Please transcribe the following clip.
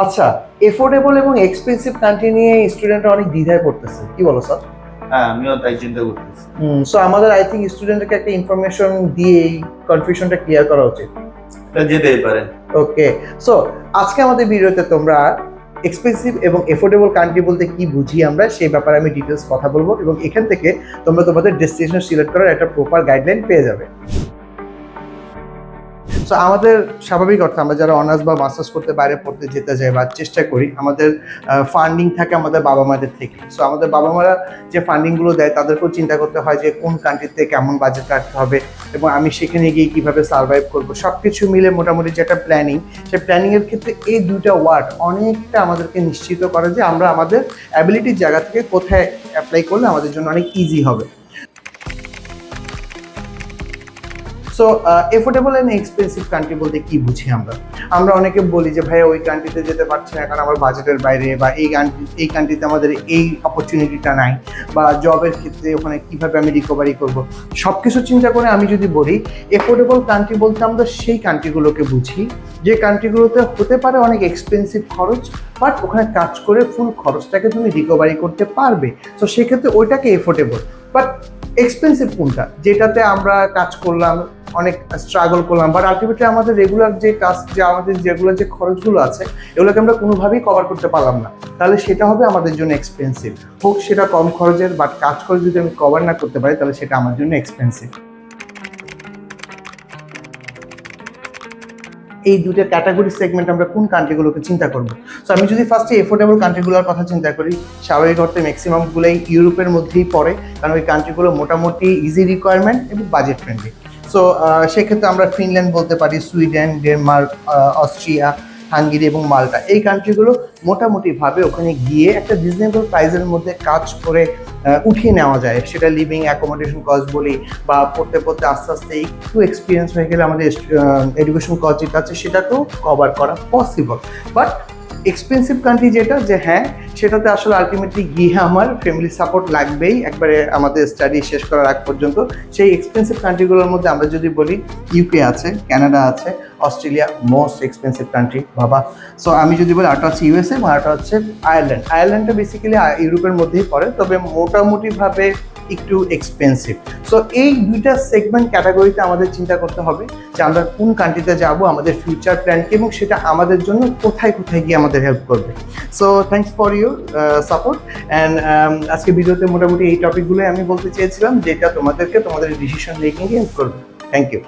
আচ্ছা, এফোর্ডেবল এবং expensive country নিয়ে স্টুডেন্টরা অনেক দ্বিধায় পড়তেছে, কি বলো স্যার? হ্যাঁ, আমিও তাই চিন্তা করতেছি। সো আমাদের আই থিঙ্ক স্টুডেন্টকে একটা ইনফরমেশন দিয়ে এই কনফিউশনটা ক্লিয়ার করা উচিত। এটা যেতেই পারে। ওকে, সো আজকে আমাদের ভিডিওতে তোমরা এক্সপেন্সিভ এবং এফোর্ডেবল কান্ট্রি বলতে কি বুঝি আমরা সেই ব্যাপারে আমি ডিটেলস কথা বলবো, এবং এখান থেকে তোমরা তোমাদের ডেস্টিনেশন সিলেক্ট করার একটা প্রপার গাইডলাইন পেয়ে যাবে। সো আমাদের স্বাভাবিক অর্থে আমরা যারা অনার্স বা মাস্টার্স করতে বাইরে পড়তে যেতে যাই বা চেষ্টা করি, আমাদের ফান্ডিং থাকে আমাদের বাবা মাদের থেকে। সো আমাদের বাবা মারা যে ফান্ডিংগুলো দেয় তাদেরকেও চিন্তা করতে হয় যে কোন কান্ট্রিতে কেমন বাজেট রাখতে হবে এবং আমি সেখানে গিয়ে কীভাবে সার্ভাইভ করবো, সব কিছু মিলে মোটামুটি যেটা প্ল্যানিং, সেই প্ল্যানিংয়ের ক্ষেত্রে এই দুইটা ওয়ার্ড অনেকটা আমাদেরকে নিশ্চিত করে যে আমরা আমাদের অ্যাবিলিটির জায়গা থেকে কোথায় অ্যাপ্লাই করলে আমাদের জন্য অনেক ইজি হবে। So affordable and expensive country বলতে কি বুঝি আমরা? আমরা অনেকে বলি যে ভাইয়া ওই কান্ট্রিতে যেতে পারছি না কারণ আমার বাজেটের বাইরে, বা এই কান্ট্রিতে আমাদের এই অপরচুনিটিটা নাই, বা জবের ক্ষেত্রে ওখানে কীভাবে আমি রিকভারি করব। সব কিছু চিন্তা করে আমি যদি বলি এফোর্ডেবল কান্ট্রি বলতে আমরা সেই কান্ট্রিগুলোকে বুঝি যে কান্ট্রিগুলোতে হতে পারে অনেক এক্সপেন্সিভ খরচ, বাট ওখানে কাজ করে ফুল খরচটাকে তুমি রিকভারি করতে পারবে। তো সেক্ষেত্রে ওইটাকে এফোর্ডেবল। বাট এক্সপেন্সিভ কোনটা? যেটাতে আমরা কাজ করলাম, অনেক স্ট্রাগল করলাম, বাট আলটিমেটলি আমাদের রেগুলার যে কাজ, যে আমাদের যেগুলো যে খরচগুলো আছে এগুলোকে আমরা কোনোভাবেই কভার করতে পারলাম না, তাহলে সেটা হবে আমাদের জন্য এক্সপেন্সিভ। হোক সেটা কম খরচের, বাট কাজ করে যদি আমি কভার না করতে পারি তাহলে সেটা আমার জন্য এক্সপেন্সিভ। এই দুটো ক্যাটাগরি সেগমেন্ট আমরা কোন কান্ট্রিগুলোকে চিন্তা করবো? সো আমি যদি ফার্স্টে এফোর্ডেবল কান্ট্রিগুলোর কথা চিন্তা করি, স্বাভাবিক অর্থে ম্যাক্সিমামগুলোই ইউরোপের মধ্যেই পড়ে, কারণ ওই কান্ট্রিগুলো মোটামুটি ইজি রিকোয়ারমেন্ট এবং বাজেট ফ্রেন্ডলি। সো সেক্ষেত্রে আমরা ফিনল্যান্ড বলতে পারি, সুইডেন, ডেনমার্ক, অস্ট্রিয়া, হাঙ্গেরি এবং মাল্টা। এই কান্ট্রিগুলো মোটামুটিভাবে ওখানে গিয়ে একটা রিজনেবল প্রাইসের মধ্যে কাজ করে উঠিয়ে নেওয়া যায়, সেটা লিভিং অ্যাকোমোডেশন কস্ট বলি, বা পড়তে পড়তে আস্তে আস্তে একটু এক্সপিরিয়েন্স হয়ে গেলে আমাদের এডুকেশন কস্ট যেটা আছে সেটাকেও কভার করা পসিবল। বাট এক্সপেন্সিভ কান্ট্রি যেটা, যে হ্যাঁ সেটাতে আসলে আলটিমেটলি গিয়ে আমার ফ্যামিলি সাপোর্ট লাগবেই একবারে আমাদের স্টাডি শেষ করার আগ পর্যন্ত। সেই এক্সপেন্সিভ কান্ট্রিগুলোর মধ্যে আমরা যদি বলি ইউকে আছে, কানাডা আছে, অস্ট্রেলিয়া মোস্ট এক্সপেন্সিভ কান্ট্রি বাবা। সো আমি যদি বলি আরেকটা হচ্ছে ইউএসএ, এবং আরেকটা হচ্ছে আয়ারল্যান্ড। আয়ারল্যান্ডটা বেসিক্যালি ইউরোপের মধ্যেই পড়ে, তবে মোটামুটিভাবে একটু এক্সপেন্সিভ। সো এই দুইটা সেগমেন্ট ক্যাটাগরিতে আমাদের চিন্তা করতে হবে যে আমরা কোন কান্ট্রিতে যাব, আমাদের ফিউচার প্ল্যানকে, এবং সেটা আমাদের জন্য কোথায় কোথায় গিয়ে আমাদের হেল্প করবে। So thanks for your support and আজকে ভিডিওতে মোটামুটি এই টপিকগুলোই আমি বলতে চেয়েছিলাম, যেটা তোমাদেরকে তোমাদের ডিসিশন মেকিংয়ে হেল্প করবে। Thank you.